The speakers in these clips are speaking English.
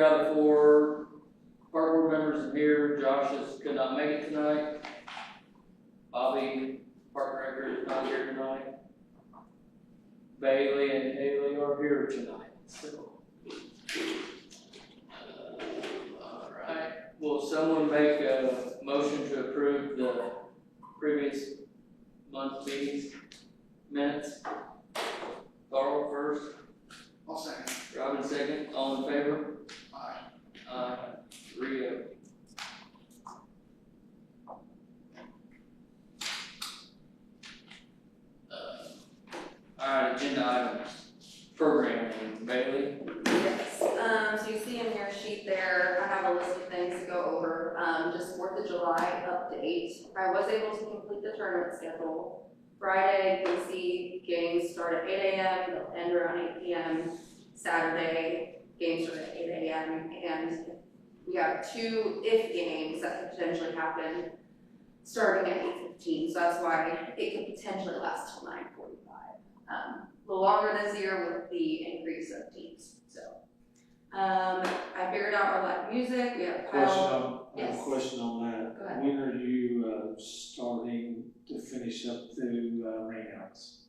out the 4 park board members are here. Josh could not make it tonight. Bobby, park director, is not here tonight. Bailey and Haley are here tonight. So, all right. Will someone make a motion to approve the previous month's meetings minutes? Carl first. I'll second. Robin second. All in favor? Aye. Aye. Rio. Alright, agenda items. Programming, Bailey. Yes, so you see in your sheet there, I have a list of things to go over. Just 4th of July update. I was able to complete the tournament schedule. Friday, you can see games start at 8 a.m., they'll end around 8 p.m. Saturday, games start at 8 a.m. And we have 2 if games that could potentially happen starting at 8:15. So that's why it could potentially last till 9:45. A little longer this year with the increase of teams. So I figured out our live music. We have Kyle. I have a question on that. Go ahead. When are you starting to finish up the rainouts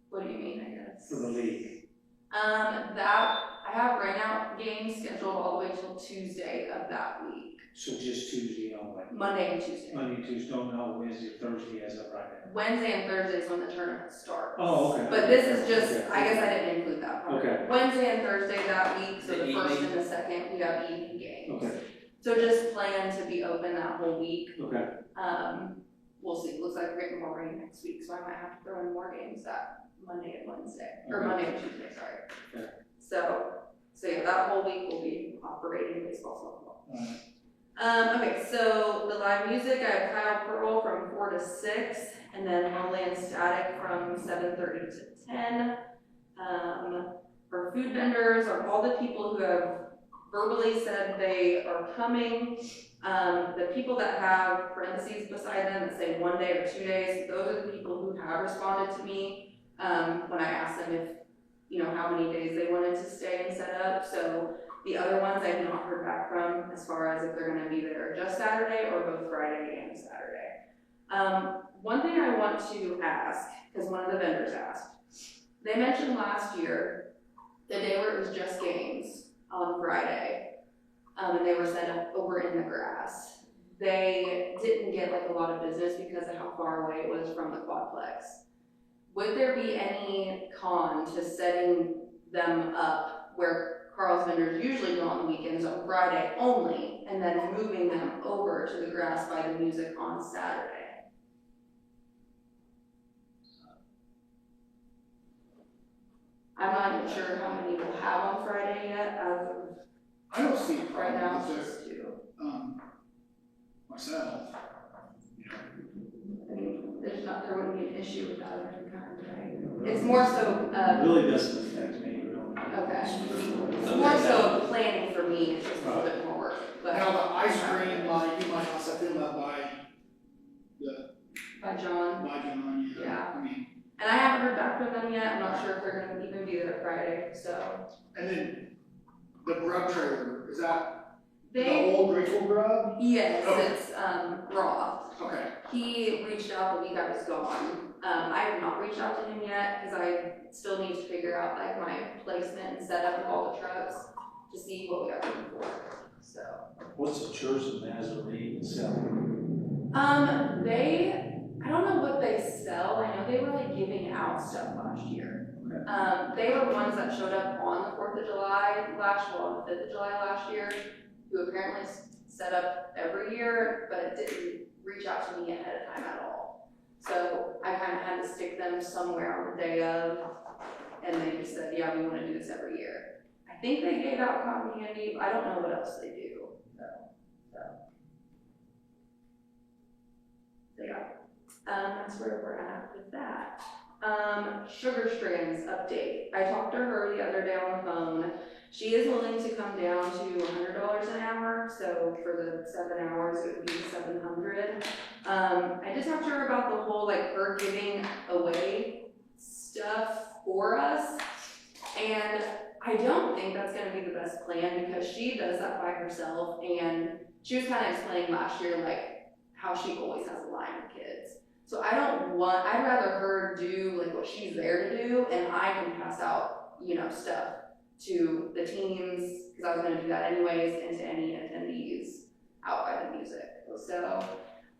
What do you mean, I guess? for the league? That I have rainout games scheduled all the way till Tuesday of that week. So just Tuesday only? Monday and Tuesday. Monday, Tuesday, don't know Wednesday, Thursday as of right now. Wednesday and Thursday is when the tournament starts. Oh, okay. But this is just, Okay. I guess I didn't include that part. Okay. Wednesday and Thursday that week, so The the first evening? and the second, we have evening games. Okay, So just plan to be open that whole week. okay. We'll see, looks like we're getting more rain next week, so I might have to throw in more games that Monday and Wednesday, or Okay. Monday and Tuesday, sorry. Okay. So yeah, that whole week will be operating baseball, softball. Alright. Okay, so the live music, I have Kyle Pearl from 4 to 6, and then Lowland Static from 7:30 to 10. Our food vendors are all the people who have verbally said they are coming. The people that have parentheses beside them that say 1 day or 2 days, those are the people who have responded to me when I asked them if, how many days they wanted to stay and set up. So the other ones I've not heard back from as far as if they're gonna be there just Saturday or both Friday and Saturday. One thing I want to ask, because one of the vendors asked, they mentioned last year, the day where it was just games on Friday, and they were set up over in the grass. They didn't get like a lot of business because of how far away it was from the quadplex. Would there be any con to setting them up where Carl's vendors usually go on the weekends on Friday only, and then moving them over to the grass by the music on Saturday? I'm not even sure how many we'll have on Friday yet, as of I don't see a right now, problem it's with just 2. it, myself. I mean, there wouldn't be an issue with that of any kind, right? It's more so, It really doesn't affect me, really. okay. It's more so planning for me, it's just a little bit more work, but. Now, the ice cream, like, you might not set them up by By John. John, Yeah. I mean, And I haven't heard back from them yet, I'm not sure if they're gonna even be there Friday, so. and then the grub trailer, is that the They, old Grateful Grub? yes, Okay. it's, Roth. Okay, He reached out the week I was gone. I have not reached out to him yet, because I still need to figure out like my placement and setup of all the trucks to see what we got looking for, so. What's the Church of Nazarene selling? I don't know what they sell, I know they were like giving out stuff last year. They were ones that showed up on the 4th of July on the 5th of July last year, who apparently set up every year, but it didn't reach out to me ahead of time at all. So I kind of had to stick them somewhere on the day of, and they just said, yeah, we want to do this every year. I think they gave out cotton candy, but I don't know what else they do, so yeah. That's where we're at with that. Sugar Strands update. I talked to her the other day on the phone. She is willing to come down to $100 an hour, so for the 7 hours it would be $700. I did talk to her about the whole like her giving away stuff for us, and I don't think that's gonna be the best plan because she does that by herself, and she was kind of explaining last year, like, how she always has a line of kids. So I'd rather her do like what she's there to do, and I can pass out, stuff to the teams, because I was gonna do that anyways, and to any attendees out by the music. So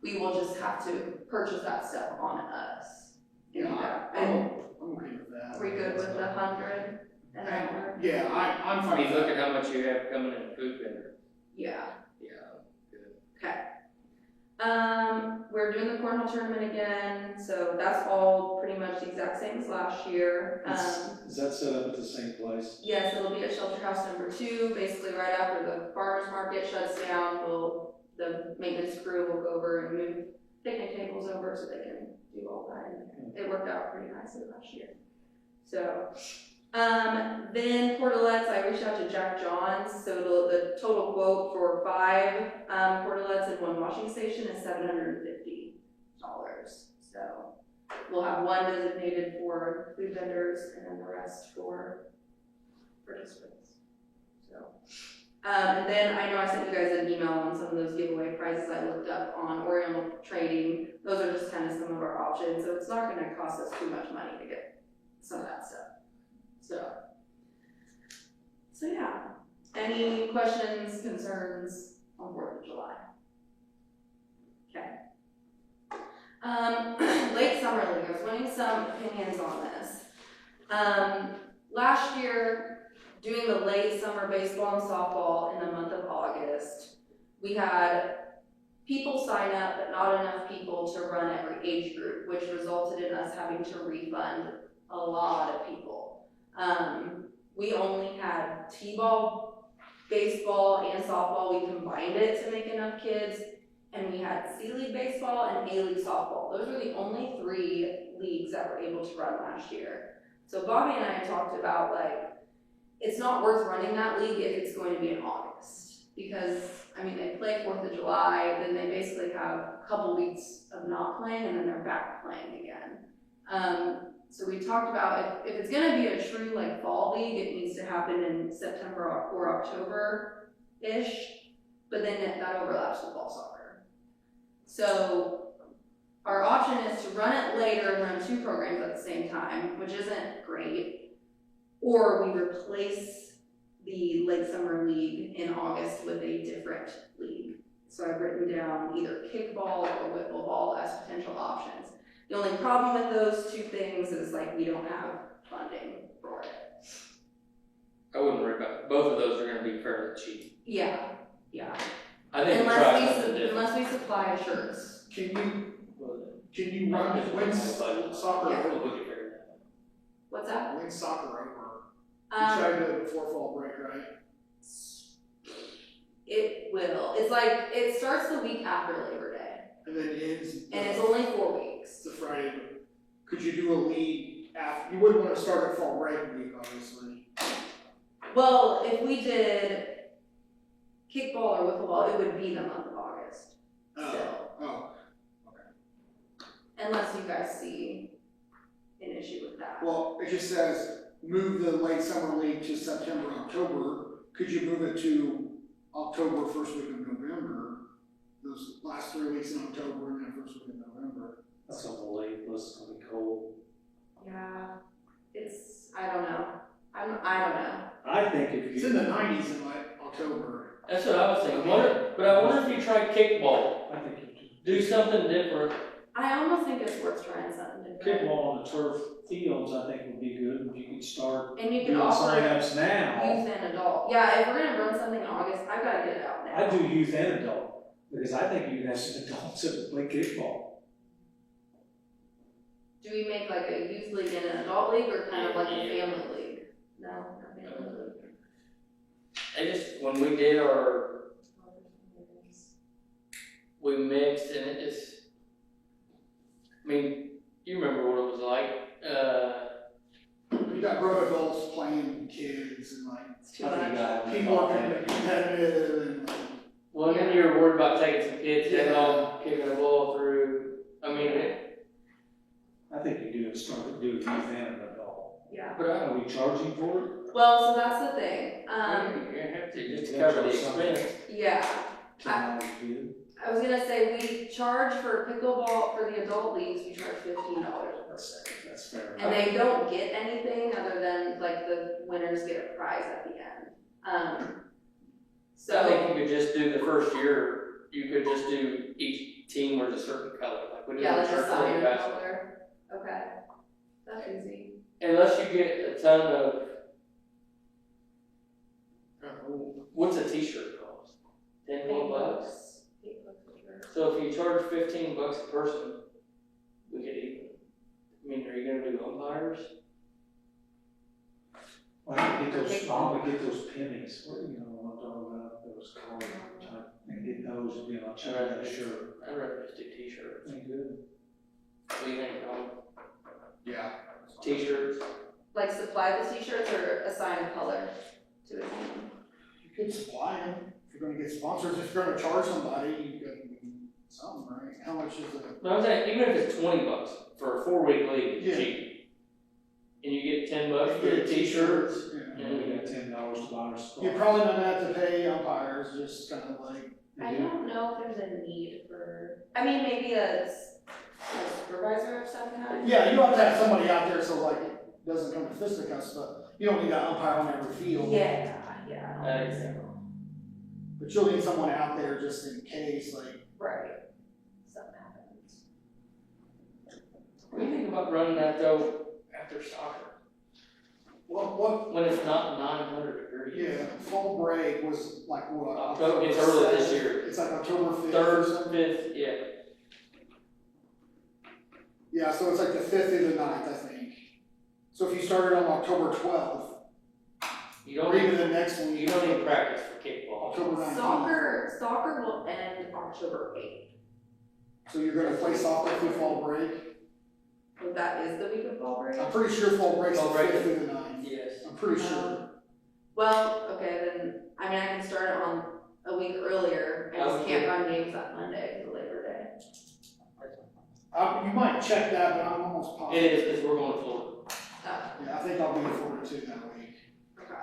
we will just have to purchase that stuff on us. Yeah, And I'm okay with that. are we good with the 100 an hour? Yeah, I'm I fine mean, with look that. at how much you have coming in food vendor. Yeah. Yeah, good. Okay. We're doing the cornhole tournament again, so that's all pretty much the exact same as last year. Is that set up at the same place? Yes, it'll be at Shelter House number 2, basically right after the farmer's market shuts down, the maintenance crew will go over and move picnic tables over so they can do all that. And it worked out pretty nicely last year. So, then portalettes, I reached out to Jack Johns, so the total quote for 5 portalettes and 1 washing station is $750. So we'll have 1 designated for food vendors and then the rest for participants. So, and then I know I sent you guys an email on some of those giveaway prizes I looked up on Oriental Trading. Those are just kind of some of our options, so it's not going to cost us too much money to get some of that stuff. So yeah. Any questions, concerns on 4th of July? Okay. Late Summer League, I was wanting some opinions on this. Last year, doing the late summer baseball and softball in the month of August, we had people sign up, but not enough people to run every age group, which resulted in us having to refund a lot of people. We only had T-ball, baseball, and softball. We combined it to make enough kids, and we had C-League baseball and A-League softball. Those were the only 3 leagues that were able to run last year. So Bobby and I talked about, like, it's not worth running that league if it's going to be in August. Because, I mean, they play 4th of July, then they basically have a couple weeks of not playing, and then they're back playing again. So we talked about if it's going to be a true like fall league, it needs to happen in September or October-ish, but then that overlaps with fall soccer. So our option is to run it later and run 2 programs at the same time, which isn't great, or we replace the late summer league in August with a different league. So I've written down either kickball or wiffle ball as potential options. The only problem with those 2 things is like we don't have funding for it. I wouldn't worry about it. Both of those are gonna be fairly cheap. Yeah. I think we try something different. Unless we supply shirts. Can you run when's soccer Yeah. over? What's that? When's soccer over? You try to do it before fall break, right? It will. It's like it starts the week after Labor Day, And then ends. and it's only 4 weeks. It's a Friday. Could you do a league after? You wouldn't want to start at fall break week, obviously. Well, if we did kickball or wiffle ball, it would be the month of August. Still. Oh. Unless you guys see an issue with that. Well, it just says move the late summer league to September, October. Could you move it to October, first week of November? Those last 3 weeks in October and then first week in November. That's a little late, plus it's gonna be cold. Yeah, I don't know. I don't know. I think if It's you. in the 90s in like October. That's what I was thinking. But I wonder if you try kickball, I think you do something different. I almost think it's worth trying something different. kickball on the turf fields, I think would be good, if you could start And you can doing offer signups now. youth and adult. Yeah, if we're gonna run something in August, I've gotta get it out now. I do youth and adult, because I think you can have some adults that play kickball. Do we make like a youth league and an adult league, or kind of like a family league? No, not family league. When we did we mixed and it just, I mean, you remember what it was like, You got grown adults playing kids and like It's too much. people are kind of competitive and well, then you were worried about taking some kids head on, kicking a ball through, I mean, I think you do start to do youth and an adult. Yeah. but Are we charging for it? Well, so that's the thing, You have to, just to cover the expense. yeah, $10 a bid. I was gonna say, we charge for pickleball, for the adult leagues, we charge $15 a person. That's fair. And they don't get anything other than, like, the winners get a prize at the end. So I think you could just do the first year, you could just do each team wears a certain color, like we do Yeah, in like a church sign league basketball. color, okay, that's easy. Unless you get a ton of, what's a t-shirt cost? $10 $8 a shirt. So if you charge $15 a person, we could even, I mean, are you gonna do umpires? Well, I would get those pennies, what, you know, what I'm talking about, those color type, and get those, and be like, check that shirt. I'd rather just do t-shirts. Ain't good. What do you think, Tom? Yeah. T-shirts? Like supply the t-shirts or assign a color to a team? You could supply them, if you're gonna get sponsors, if you're gonna charge somebody, you could, something, right? How much is it? No, I'm saying, even if it's $20 for a 4-week league, Yeah. it's cheap. And you get $10 for the t-shirts. Yeah. And we got $10 to buy our stuff. You're probably not gonna have to pay umpires, just kind of like, I don't know if there's a need for, I mean, maybe a supervisor of some kind. yeah, you don't have to have somebody out there so like it doesn't come to fisticuffs, but you don't need an umpire on every field. Yeah, I don't think so. But you'll need someone out there just in case, like, Right, something happens. What do you think about running that though after soccer? what, When it's not 900 degrees? yeah, fall break was like what? October, it's early this 7th? year. It's like October 5th or 3rd, something? 5th, yeah. Yeah, so it's like the 5th through the 9th, I think. So if you started on October 12th, You or don't even need, the next one, you don't need practice for kickball. October 19th. Soccer will end October 8th. So you're gonna play soccer through fall break? So that is the week of fall break? I'm pretty sure fall break's the Fall break 5th is- through the 9th. Yes. I'm pretty sure. Well, okay, then, I mean, I can start it on a week earlier, I just can't run games that Monday, because of Labor Day. You might check that, but I'm almost It positive. is, because we're going to Florida. Oh, Yeah, I think I'll be in Florida too that week. okay.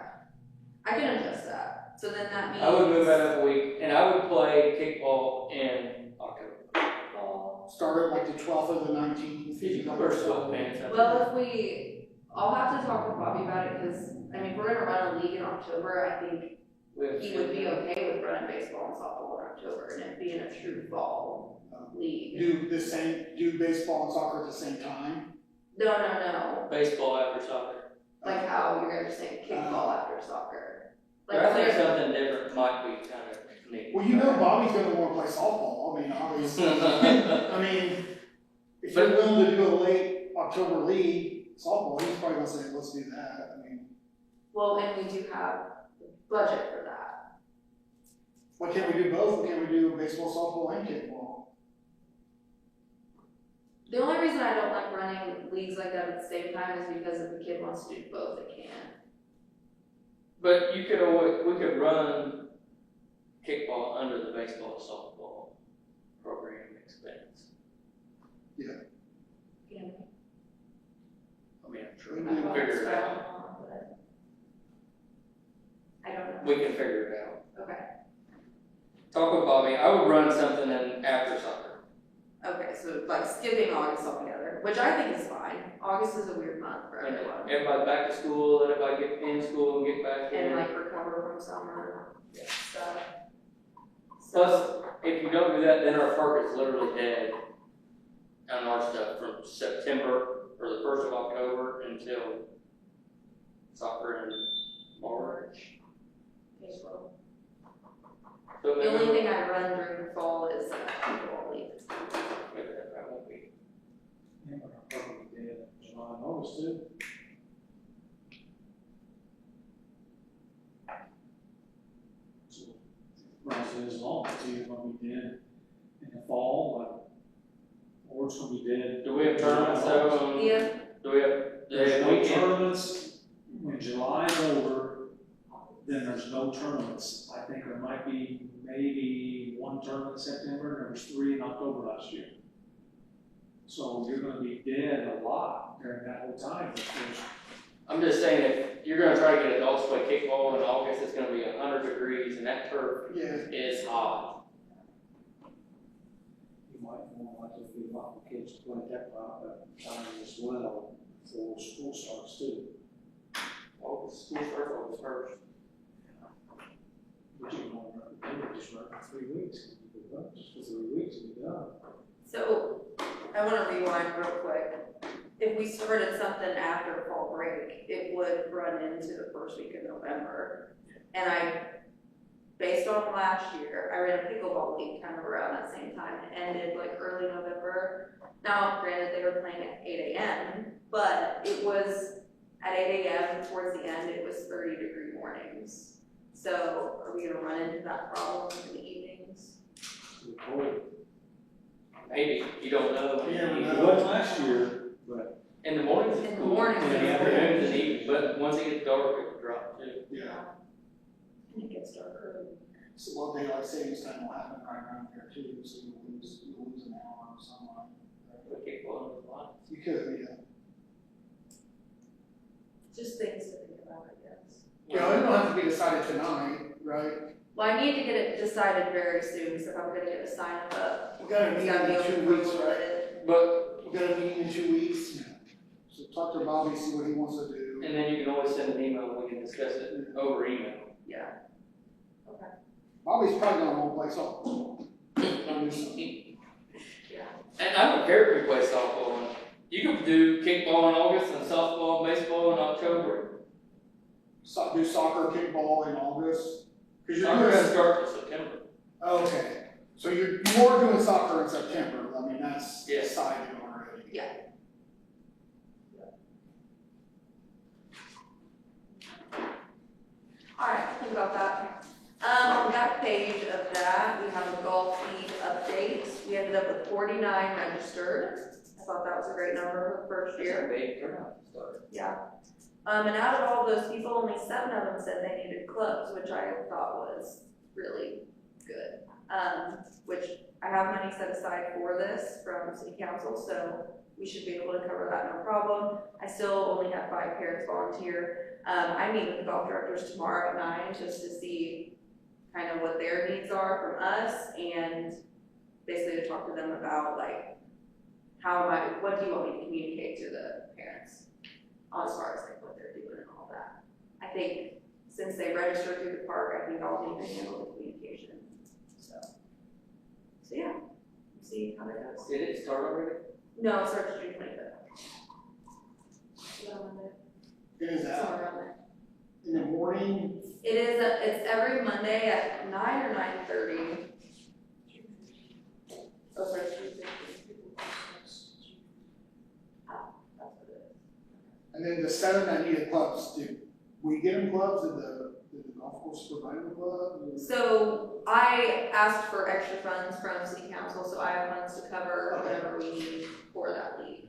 I can adjust that, so then that means. I would move that up a week, and I would play kickball in October. Fall. Start at like the 12th or the 19th. Did you wear sweatpants? Well, I'll have to talk with Bobby about it, because, I mean, if we're gonna run a league in October, I think he would be okay with running baseball and softball in October, and it being a true fall league. Do baseball and soccer at the same time? No, Baseball after soccer. like how you're gonna say kickball after soccer. Like, But I think clear- something different might be kind of neat. Well, you know Bobby's gonna wanna play softball, I mean, obviously. I mean, if you're willing to do a late October league, softball, he's probably gonna say, let's do that, I mean, Well, and we do have the budget for that. why can't we do both? Why can't we do baseball, softball, and kickball? The only reason I don't like running leagues like that at the same time is because if a kid wants to do both, they can. But you could always, we could run kickball under the baseball softball program expense. Yeah. I mean, I'm sure We we can can Well, figure it's it around out. law, but I don't know. We can figure it out. Okay, Talk with Bobby. I would run something in after soccer. okay, so like skipping August altogether, which I think is fine. August is a weird month for And everyone. everybody back to school, let everybody get in school and get back in. And like recover from summer stuff. Plus, if you don't do that, then our park is literally dead on our stuff from September or the 1st of October until soccer in March. April. So The maybe only thing I run during the fall is pickleball league. maybe that won't be. Yeah, but our park will be dead in July and August too. So, runs as long, it's either gonna be dead in the fall, or it's gonna be dead. Do we have tournaments though? Yeah, Do we have, There's no weekend? tournaments, when July is over, then there's no tournaments. I think there might be maybe one tournament in September, and there was 3 in October last year. So you're gonna be dead a lot during that whole time, because I'm just saying if you're gonna try to get adults to play kickball in August, it's gonna be 100 degrees and that turf Yeah, is hot. You might want to feel like the kids play that time as well before school starts too. August, school starts August 1st. But you can only just run for 3 weeks, just for 3 weeks and be done. So, I wanna rewind real quick. If we started something after fall break, it would run into the first week of November. And based on last year, I ran a pickleball league kind of around that same time. It ended like early November. Now, granted, they were playing at 8 a.m., but it was at 8 a.m. towards the end, it was 30-degree mornings. So, are we gonna run into that problem in the evenings? Too cold. Maybe, you don't know. Yeah, It wasn't last year, but In the mornings it's In the cool. mornings, In the it's afternoons and evenings, but once it gets dark, it will drop too. yeah. And it gets dark early. So, well, daylight savings time will happen right around here too, so you'll lose an hour or something. Put kickball in the line. You could, yeah. Just things to think about, I guess. Yeah, it don't have to be decided tonight, right? Well, I need to get it decided very soon, so if I'm gonna get a sign up, We got a it's meeting gotta be in open 2 for a weeks, little right? bit. But, We got a meeting in 2 weeks. So talk to Bobby, see what he wants to do. and then you can always send an email and we can discuss it over email. Yeah. Okay. Bobby's probably gonna want to play softball. Gonna do something. Yeah. And I don't care if we play softball. You can do kickball in August and softball, and baseball in October. Do soccer, kickball in August. Cause you're Soccer doesn't doing, start till September. okay, so you are doing soccer in September, I mean, that's Yes. decided already. Yeah. Alright, think about that. On the back page of that, we have a golf league update. We ended up with 49 registered. I thought that was a great number for the first year. It's a big turnout to start. Yeah. And out of all those people, only 7 of them said they needed clubs, which I thought was really good. Which I have money set aside for this from city council, so we should be able to cover that no problem. I still only have 5 parents volunteer. I meet with the golf directors tomorrow at 9 just to see kind of what their needs are from us and basically to talk to them about like, what do you want me to communicate to the parents as far as like what they're doing and all that. I think since they registered through the park, I think I'll need to handle the communication. So yeah, we'll see how that goes. Did it start already? No, it starts June 25th. It is out Somewhere around there. in the morning, It is, it's every Monday at 9 or 9:30. Oh, sorry, Tuesday. Ah, that's what it is. and then the 7 that needed clubs, did we get them gloves, did the golf course provide them gloves? So I asked for extra funds from city council, so I have funds to cover whatever we need for that league.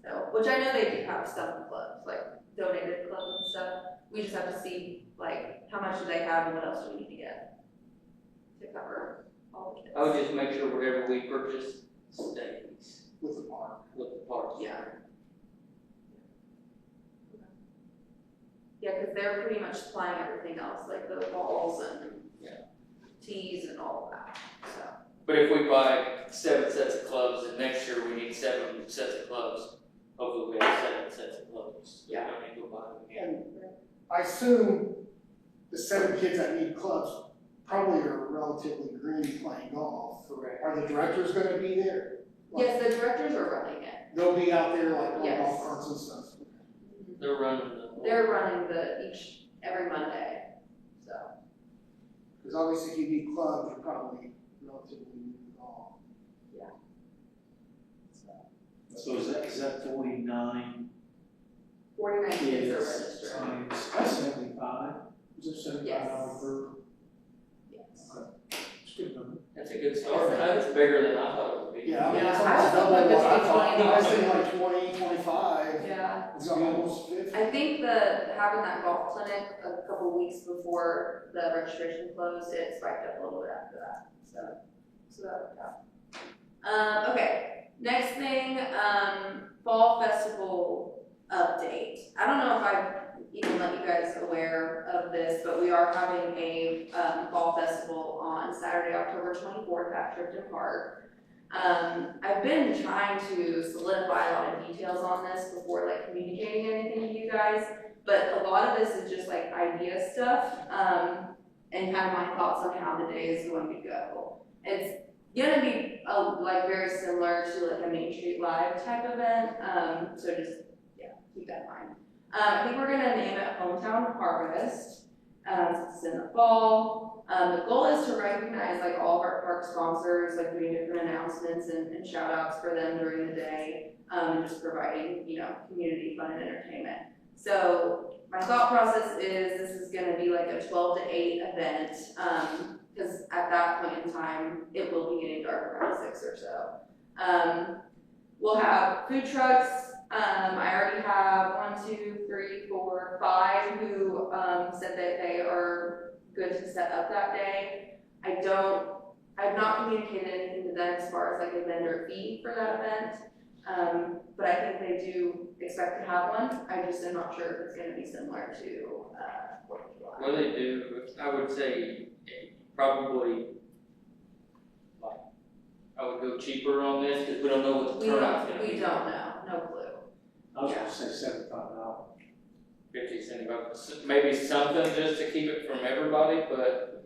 So, which I know they do have some clubs, like donated clubs and stuff. We just have to see, like, how much do they have and what else do we need to get to cover all the kids. I would just make sure whatever we purchase stays With the park. with the parks. Yeah. Yeah, because they're pretty much supplying everything else, like the balls and tees and all of that, so. But if we buy 7 sets of clubs, and next year we need 7 sets of clubs, hopefully we have 7 sets of clubs. Yeah. We don't need to go buy them again. And I assume the 7 kids that need clubs probably are relatively green playing golf. Correct. Are the directors gonna be there? Like, Yes, the directors are running it. they'll be out there like on Yes. golf carts and stuff. They're running the. They're running every Monday, so. Because obviously if you need clubs, you're probably relatively new to golf. so is that 49 49 kids are kids registered. times 75? Is it $75 Yes. per? Yes. It's a good number. That's a good start. That's bigger than I thought it would be. Yeah, I mean, Yeah, it's I almost was double hoping what I between thought. 20 I was thinking like 20, 25. Yeah. It's almost 50. I think having that golf clinic a couple weeks before the registration closed, it spiked up a little bit after that, so that worked out. Okay, next thing, fall festival update. I don't know if I've even let you guys aware of this, but we are having a fall festival on Saturday, October 24th at Tripton Park. I've been trying to solidify a lot of details on this before like communicating anything to you guys, but a lot of this is just like idea stuff, and kind of my thoughts on how the day is going to go. It's gonna be like very similar to like a Main Street Live type event, so just, yeah, keep that in mind. I think we're gonna name it Hometown Harvest, since it's in the fall. The goal is to recognize like all of our park sponsors, like doing different announcements and shout outs for them during the day, and just providing, you know, community fun and entertainment. So my thought process is this is gonna be like a 12 to 8 event, because at that point in time, it will be getting dark around 6 or so. We'll have food trucks. I already have 1, 2, 3, 4, 5 who said that they are good to set up that day. I've not communicated anything to them as far as like a vendor fee for that event, but I think they do expect to have one. I just am not sure if it's going to be similar to 4th of July. What they do, I would say probably, like, I would go cheaper on this because we don't know what the turnout's going to be. We don't know, no clue. I was gonna say $75. 50, $75, maybe something just to keep it from everybody, but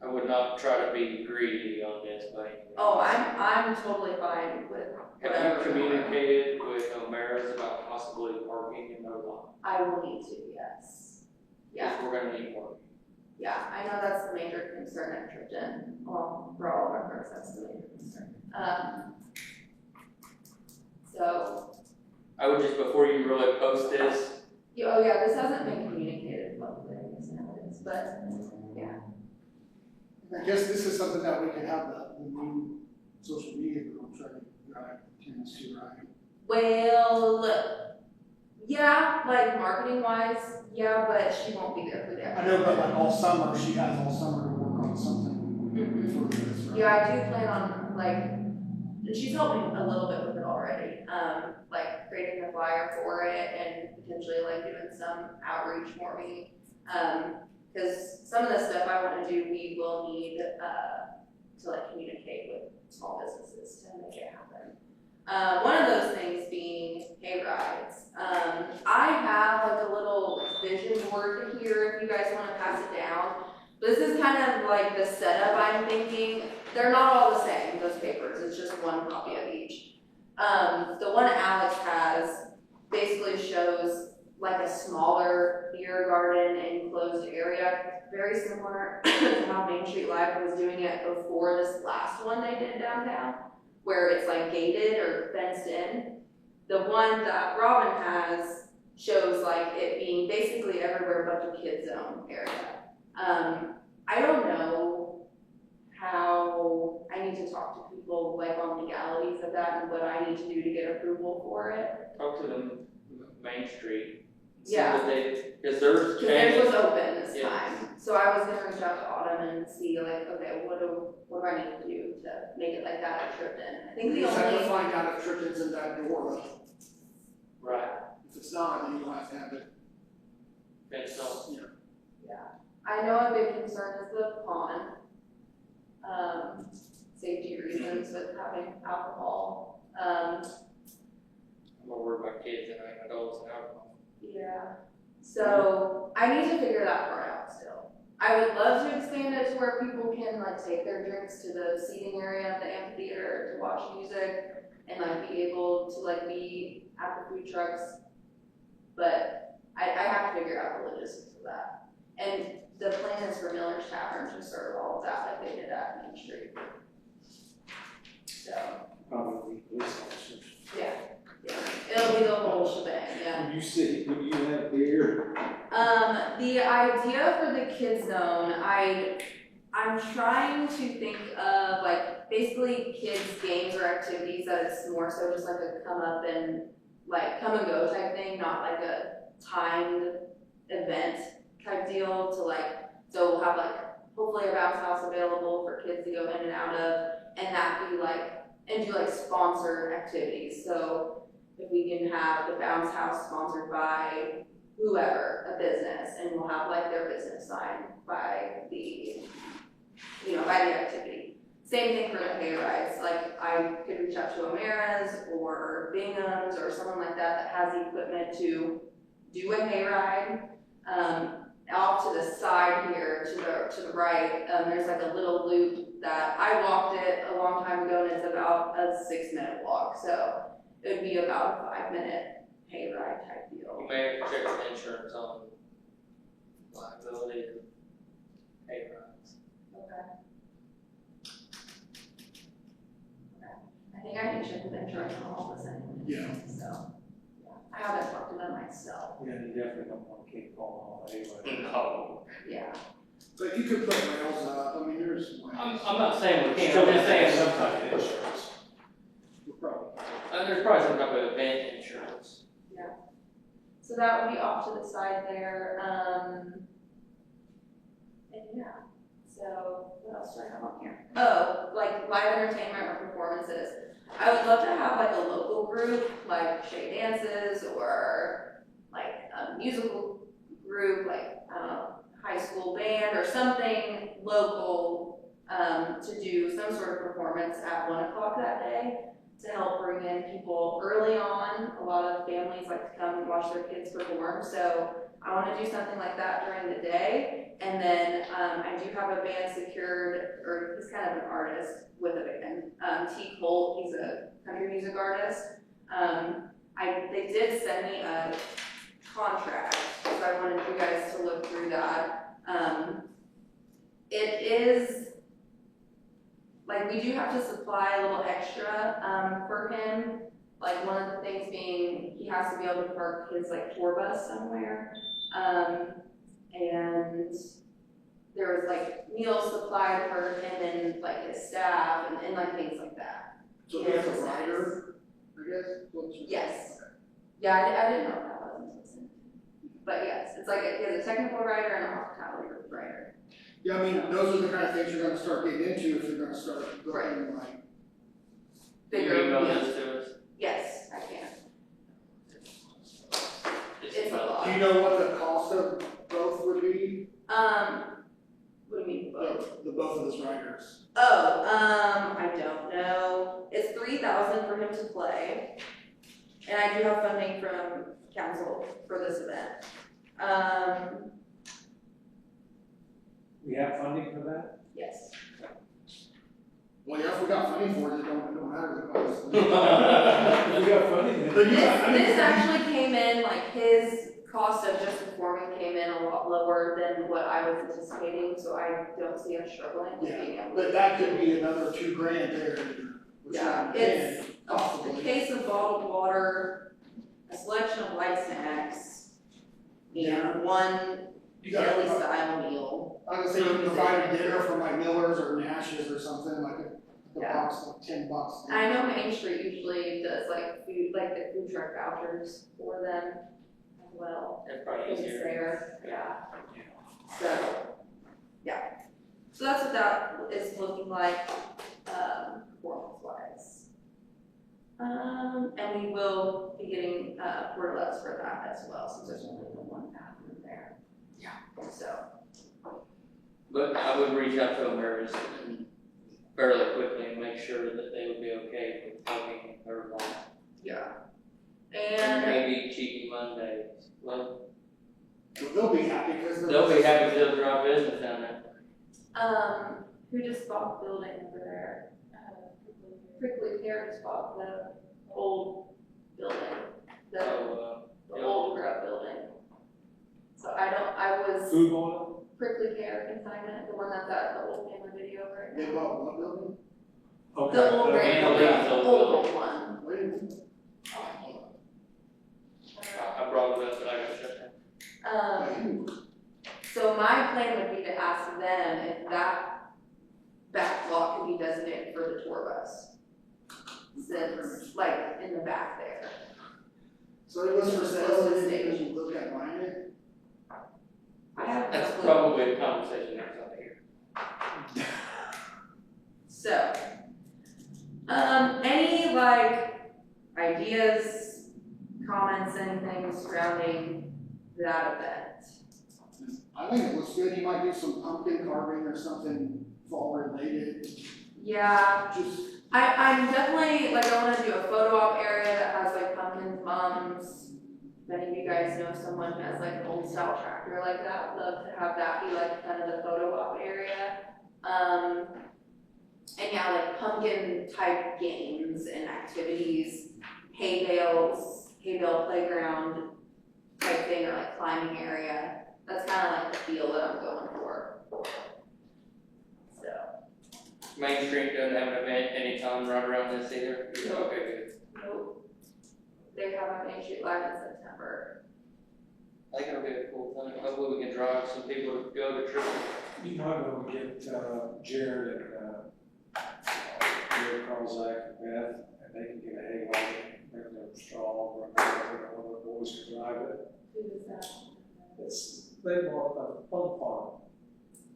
I would not try to be greedy on this by any means. Oh, I'm totally fine with whatever. Have you communicated with O'Mara's about possibly parking in their lot? I will need to, yes. Yeah, If we're gonna need parking. yeah, I know that's the major concern at Tripton. Well, for all of our parks, that's the major concern. So, I would just, before you really post this, oh yeah, this hasn't been communicated publicly, I guess now it is, but, yeah. I guess this is something that we could have the new social media group try to drive tenants to, right? Well, yeah, like marketing wise, yeah, but she won't be there for that. I know, but like all summer, she has all summer to work on something for this, right? Yeah, I do plan on, like, and she's helped me a little bit with it already, like creating the flyer for it and potentially like doing some outreach for me. Because some of the stuff I want to do, we will need to like communicate with small businesses to make it happen. One of those things being hay rides. I have like a little vision board here if you guys want to pass it down. This is kind of like the setup I'm thinking. They're not all the same, those papers, it's just one copy of each. The one Alex has basically shows like a smaller beer garden enclosed area, very similar to how Main Street Live was doing it before this last one they did downtown, where it's like gated or fenced in. The one that Robin has shows like it being basically everywhere but the kid zone area. I don't know how, I need to talk to people like on legalities of that and what I need to do to get approval for it. talk to them Main Street. See Yeah. what they, because theirs Because theirs was changed. open this Yeah. time, so I was gonna reach out to Autumn and see like, okay, what do I need to do to make it like that at Tripton? I think You the just have to only, find out if Tripton's in that door. Right. If it's not, then you'll have to have it, Fence on. yeah, I know a big concern is the pond. Safety reasons with having alcohol, I'm more worried about kids than I am adults and alcohol. yeah, so I need to figure that part out still. I would love to expand it to where people can like take their drinks to the seating area of the amphitheater to watch music and like be able to like be at the food trucks. But I have to figure out the logistics of that. And the plan is for Miller's Tavern to serve all of that like they did at Main Street. So, Probably police officers. yeah, it'll be the whole shebang, yeah. When you have beer, The idea for the kids zone, I'm trying to think of like basically kids games or activities that it's more so just like a come and go type thing, not like a timed event type deal to like, so we'll have like hopefully a bounce house available for kids to go in and out of, and that be like, and do like sponsored activities. So if we can have the bounce house sponsored by whoever, a business, and will have like their business sign by the, by the activity. Same thing for the hay rides, like I could reach out to Amara's or Bingham's or someone like that has the equipment to do a hay ride. Off to the side here, to the right, there's like a little loop that I walked it a long time ago, and it's about a 6-minute walk, so it would be about a 5-minute hay ride type deal. You may have to check with insurance on liability of hay rides. Okay. I think I can check with insurance on all this anyway. Yeah. So, yeah, I haven't talked to them myself. Yeah, you definitely don't want to keep falling off anyway. No. Yeah. But you could put rails up, I mean, there's ways. I'm not saying we can't, I'm just saying, Some kind of insurance. Probably. there's probably some type of event insurance. So that would be off to the side there. And yeah. So what else do I have on here? Oh, like live entertainment or performances. I would love to have like a local group, like Shay Dances, or like a musical group, like I don't know, high school band or something local, to do some sort of performance at 1 o'clock that day to help bring in people early on. A lot of families like to come and watch their kids perform, so I want to do something like that during the day. And then I do have a band secured, or he's kind of an artist with a band. T. Colt, he's a country music artist. They did send me a contract, so I wanted you guys to look through that. It is, like, we do have to supply a little extra for him. Like, one of the things being, he has to be able to park his, like, tour bus somewhere. And there was, like, meals supplied for him and, like, his staff and like, things like that. So he has a rider, I guess? What's your- Yes. Yeah, I didn't know what that was until soon. But yes, it's like, he has a technical writer and a hospitality writer. Yeah, I mean, those are the kind of things you're gonna start getting into if you're gonna start going like, Bigger, You email yeah. this to us? Yes, I can. Just It's a lot. do you know what the cost of both would be? What do you mean, both? The both of those riders? Oh, I don't know. It's $3,000 for him to play. And I do have funding from council for this event. We have funding for that? Yes. Well, yeah, if we got funding for it, it don't matter the cost. We got funding. But yeah, This actually came in, like, his cost of just performing came in a lot lower than what I was anticipating, so I don't see us struggling with being able to. But that could be another $2,000 there. which Yeah, I'm it's paying, a possibly. case of bottled water, a selection of light snacks, Yeah. and one You got, deli style meal. I would say you provide a dinner from like Miller's or Nash's or something, like a Yeah. box, like $10. I know Main Street usually does like food, like the food truck vouchers for them as well. That's probably It's easier. there, yeah. So, yeah. So that's what that is looking like, performance wise. And we will be getting, portalettes for that as well, since there's only the one bathroom there. Yeah. So, But I would reach out to Ameris and fairly quickly and make sure that they would be okay with parking their lot. yeah. And And, maybe cheeky Mondays. Well, Well, they'll be happy because they'll be happy to drive business down there. who just bought the building over there? Prickly Pear just bought the old building, the So, old grub building. So I was Food going? Prickly Pear consignment, the one that's at the old family video right They now. bought what building? Okay. The old grand Vandal building, Lee's old old one. Wait a minute. I brought it up, but I got shut down. So my plan would be to ask them if that back lot could be designated for the tour bus. Since, like, in the back there. So it was for Close to sale, the and stage. you look at buying it? I have That's no clue. probably a conversation next up here. So, any like ideas, comments, anything surrounding that think it looks good, you might do some pumpkin carving or something fall related, Yeah, just, I'm definitely, like, I wanna do a photo op area that has like pumpkins, mums. If any of you guys know someone who has like an old style tractor like that, I'd love to have that be like kind of the photo op area. And yeah, like pumpkin type games and activities, hay bale playground type thing, or like climbing area. That's kind of like the feel that I'm going for. So, Main Street doesn't have an event anytime right around this either? Nope. Okay, good. nope. They have a Main Street Live in September. I think it'll be a cool thing, hopefully we can drive some people to go to trip. You might want to get, Jared Carlzak and Beth, and they can get a hay wagon, bring their straw, bring their, one of the boys can drive it. Who is that? They bought a fun farm.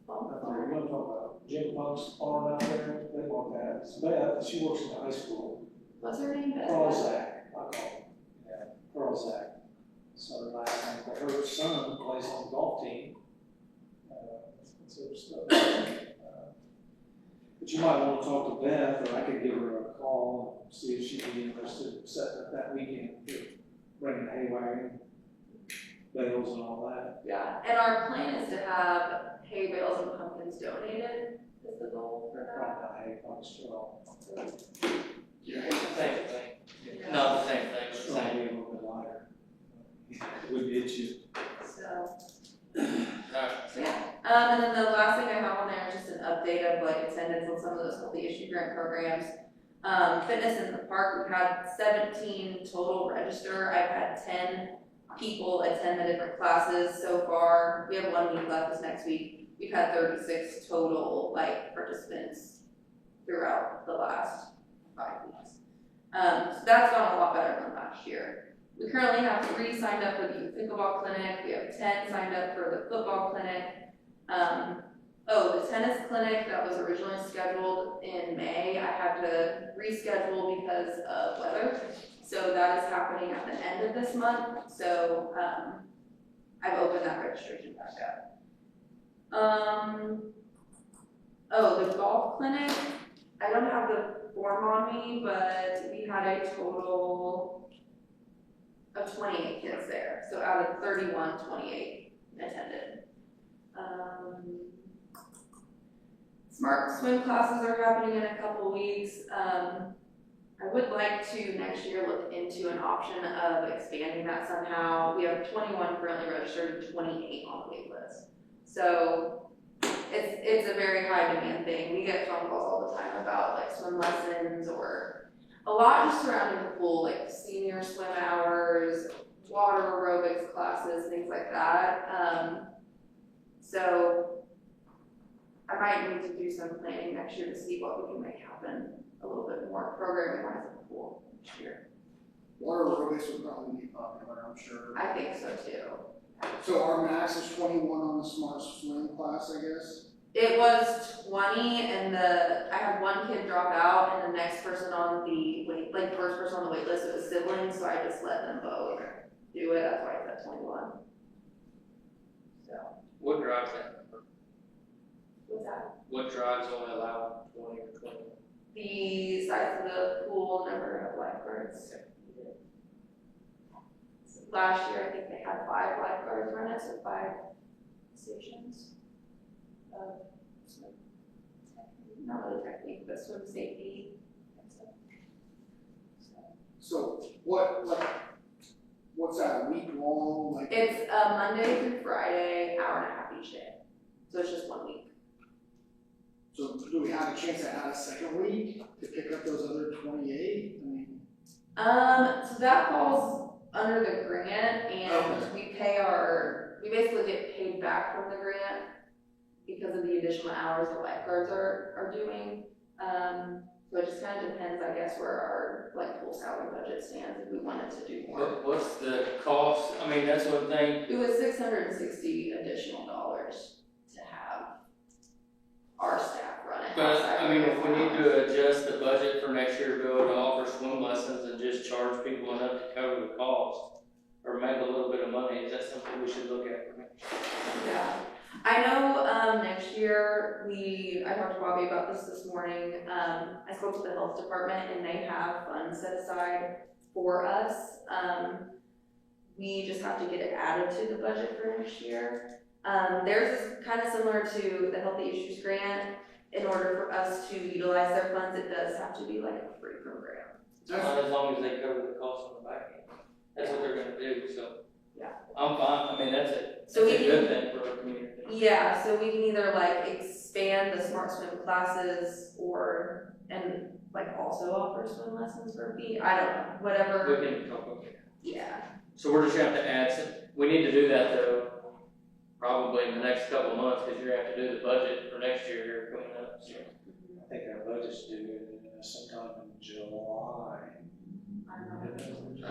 Up there, you know what I'm talking about, Jim Punk's farm out there, they bought that. It's Beth, she works in the high school. What's her name? Carlzak, I call him, yeah, Carlzak. So the last time, but her son plays on the golf team. So stuff. But you might want to talk to Beth, or I could give her a call and see if she'd be interested in setting up that weekend, bringing a hay wagon, bales and all that. Yeah, and our plan is to have hay bales and pumpkins donated, is the goal for Probably not hay, probably straw. that. Same thing. Yeah. Not the same thing, but the Straw same. be a little bit lighter. It would get you. So, Alright, yeah, and then the last thing I have on there is just an update of like attendance on some of those healthy issue grant programs. Fitness in the park, we've had 17 total register, I've had 10 people attend the different classes so far. We have 1 week left this next week. We've had 36 total like participants throughout the last 5 weeks. So that's gone a lot better than last year. We currently have 3 signed up for the youth pickleball clinic. We have 10 signed up for the football clinic. The tennis clinic that was originally scheduled in May, I had to reschedule because of weather. So that is happening at the end of this month. So I've opened that registration back up. The golf clinic, I don't have the form on me, but we had a total of 28 kids there. So out of 31, 28 attended. Smart swim classes are happening in a couple weeks. I would like to next year look into an option of expanding that somehow. We have 21 currently registered and 28 on the wait list. So it's a very high demand thing. We get phone calls all the time about like swim lessons or a lot just surrounding the pool, like senior swim hours, water aerobics classes, things like that. So I might need to do some planning next year to see what we can make happen a little bit more programming wise at the pool next year. water aerobics would probably be popular, I'm sure. I think so too. So our max is 21 on the smart swim class, I guess? It was 20 and I had 1 kid drop out and the next person on the first person on the wait list, it was siblings, so I just let them both do it, that's why it's at 21. So, what drives that? what's that? What drives only allow 20 or 21? The size of the pool, number of lifeguards. Last year, I think they had 5 lifeguards run it, so 5 stations of swim technique, not really technique, but swim safety and stuff. So what's that, a week long, like? It's Monday through Friday, hour and a half each day. So it's just 1 week. So do we have a chance to add a second week to pick up those other 28? I mean, So that falls under the grant and Okay. we basically get paid back from the grant because of the additional hours the lifeguards are doing. So it just kind of depends, I guess, where our pool salary budget stands if we wanted to do more. What's the cost? I mean, that's one thing. It was $660 additional dollars to have our staff run it. But, outside I mean, of if we need to adjust the budget for next year to be able to offer swim lessons and just charge people enough to cover the cost, or make a little bit of money, is that something we should look at for next year? Yeah, I know, next year, I talked to Bobby about this morning, I spoke to the health department and they have funds set aside for us. We just have to get it added to the budget for next year. Theirs is kind of similar to the Healthy Issues Grant. In order for us to utilize their funds, it does have to be like a free program. As long as they cover the cost on the back end. That's what they're gonna do, so. Yeah. I'm fine, I mean, that's So we a can- good thing for our community. Yeah, so we can either like expand the Smart Swim classes and like also offer swim lessons for a fee. I don't know, whatever. We can talk about it. Yeah. So we're just gonna have to add some, we need to do that though, probably in the next couple of months, cause you're gonna have to do the budget for next year here coming up, so. I think our budget's due sometime in July. I don't know. Yeah,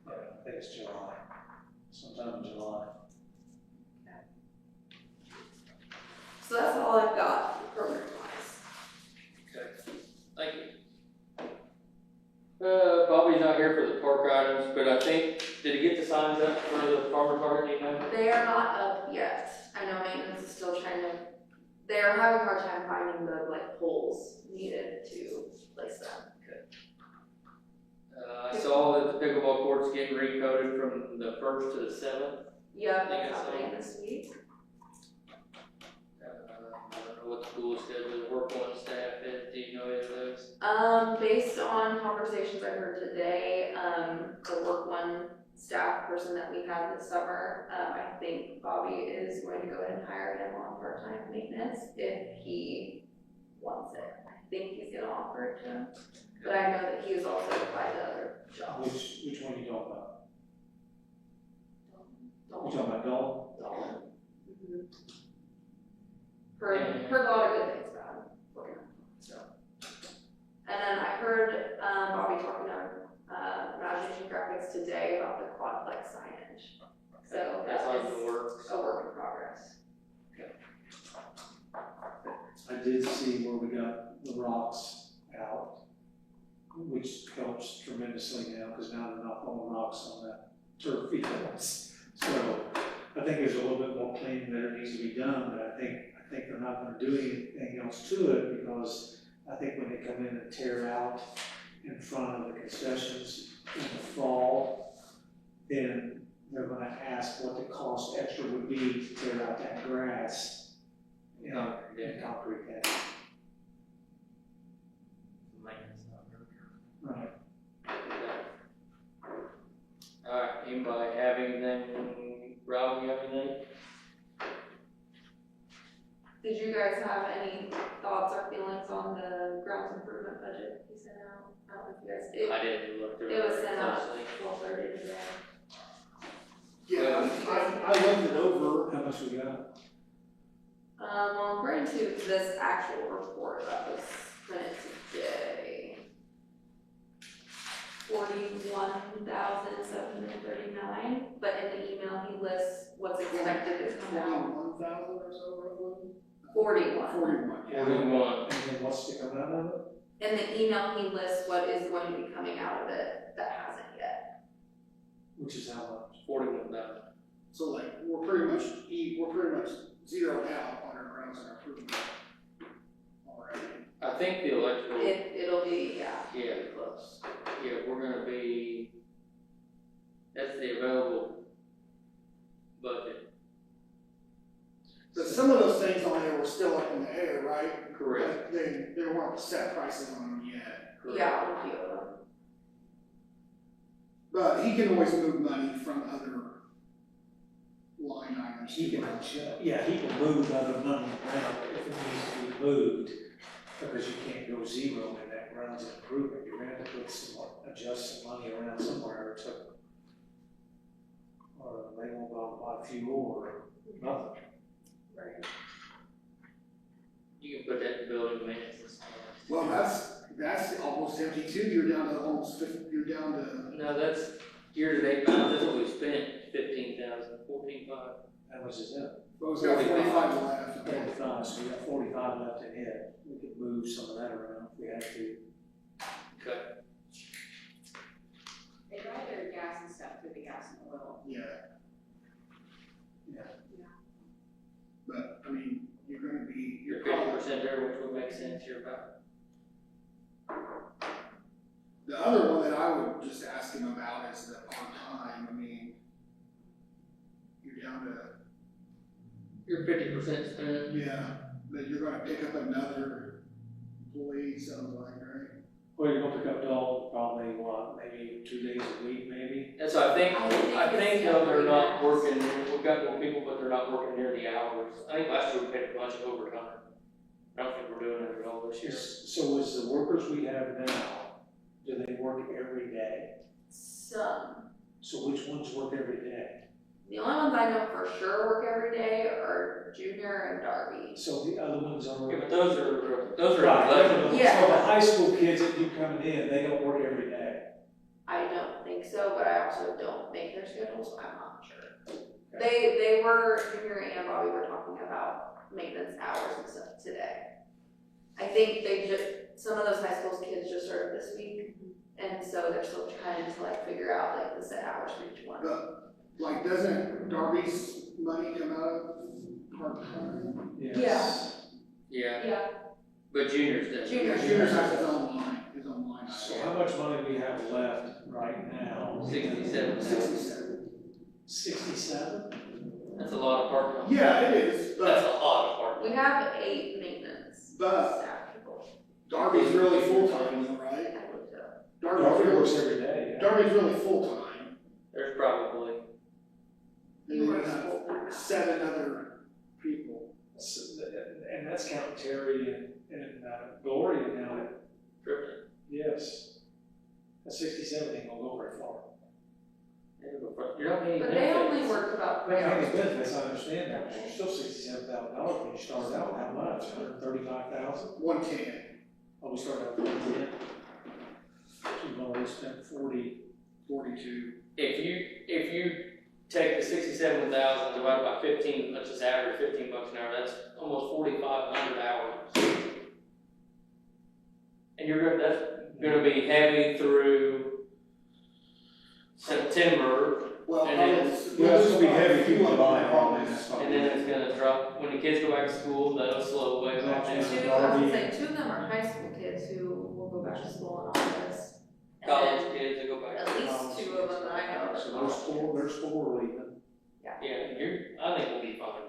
I think it's July, sometime in July. So that's all I've got program wise. Okay, thank you. Bobby's not here for the park items, but I think, did he get the signs up for the farmer's market, you know? They are not up yet. I know maintenance is still trying to, they are having a hard time finding the like poles needed to place them. I saw that the pickleball court's getting recoded from the 1st to the 7th. Yep, think that's it's happening this week. I don't know what the school schedule, the work one staff is, do you know any of those? Based on conversations I heard today, the work one staff person that we had this summer, I think Bobby is going to go ahead and hire him on part-time maintenance if he wants it. I think he's gonna offer it to him, but I know that he is also applied to other jobs. Which one you talking about? You Dalton. talking about Dalton? Dalton. Heard a lot of good things about him, working on it, so. And then I heard, Bobby talking to, Imagination Graphics today about the quadplex signage. So That's that on the is works. a work in progress. I did see where we got the rocks out, which helps tremendously now, because now they're not throwing rocks on that turf fields. So I think there's a little bit more cleaning that needs to be done, but I think they're not gonna do anything else to it, because I think when they come in and tear out in front of the concessions in the fall, then they're gonna ask what the cost extra would be to tear out that grass in concrete pad. Maintenance, not very good. Right. Alright, anybody have anything, Rob, you have anything? Did you guys have any thoughts or feelings on the grounds improvement budget he sent out? I don't know if you guys did. I didn't look through it It was very sent out closely. 12:30 today. Yeah, I looked it over. How much we got? Well, according to this actual report that was printed today, 41,739, but in the email he lists what's expected to come out. 41,000 or so, roughly? 41. 41, yeah. 41. And then what's to come out of it? In the email he lists what is going to be coming out of it that hasn't yet. Which is how much? 41,000. So like, we're pretty much zeroed out on our grounds and our improvement already. I think the electrical, It'll be, yeah, Yeah. pretty close. yeah, we're gonna be, that's the available budget. But some of those things on there were still up in the air, right? Correct. Like, they weren't set prices on them yet. Yeah, on a few of them. But he can always move money from other line items. He can, he can move other money around if it needs to be moved, because you can't go zero in that grounds improvement. You're gonna have to put adjust some money around somewhere or they won't go buy fuel or nothing. Right. You can put that in building maintenance and stuff. Well, that's almost empty too. You're down to almost 50, you're down to, No, that's year-to-date balance, that's what we spent, 15,000, 14,500. How much is that? well, it's got 45 left. 45, so we got 45 left in it. We could move some of that around if we had to. Okay. They buy their gas and stuff through the gas and oil. Yeah. Yeah. percent there, which would make sense here about. The other one that I would just ask him about is the part-time. I mean, you're down to, You're 50% spent. yeah, but you're gonna pick up another employee, sounds like, right? Well, you're gonna pick up Dalton probably, what, maybe 2 days a week, maybe? And so I think it's though they're not max. working, we've got more people, but they're not working near the hours. I think last year we paid a bunch of overtime. I don't think we're doing it at all this year. So is the workers we have now, do they work every day? Some. So which ones work every day? The only ones I know for sure work every day are Junior and Darby. So the other ones are. Yeah, but those are Right, eleven. Yeah. So the high school kids that you coming in, they don't work every day. I don't think so, but I also don't make their schedules, so I'm not sure. They were, Junior and Bobby were talking about maintenance hours and stuff today. I think some of those high school kids just started this week, and so they're still trying to like figure out like the set hours for each one. But, like, doesn't Darby's money come out of part-time? Yes. Yeah, Yeah. but juniors does. Junior. Junior's has his own line. So how much money do we have left right now? 67. 67. 67? That's a lot of part-time. Yeah, it is, That's but a lot of part-time. We have 8 maintenance But- staff people. Darby's really full-time though, right? I believe so. Darby's Works really, every day, yeah. Darby's really full-time. There's probably, He And then works you have full-time. 7 other people. And that's counting Terry and Gloria down at, triple. yes. That 67 ain't gonna go very far. You're not paying But they only benefits. work about They 3 have hours. the benefits, I understand that, but you're still $67,000 when you start out, how much, 135,000? 110. Oh, we started out with 110. So we've already spent 40. 42. If you take the 67,000 divided by 15, let's just average $15 an hour, that's almost 4,500 hours. And that's gonna be heavy through September, Well, And then- Well, it's gonna be heavy if you want to buy it all in. and then it's gonna drop, when the kids go back to school, that'll slow way off. Exactly. Two, I was gonna say, 2 of them are high school kids who will go back to school in August. And College then kids that go back. at least 2 of them that I know are So college kids. there's four leaving. Yeah, I think we'll be fine.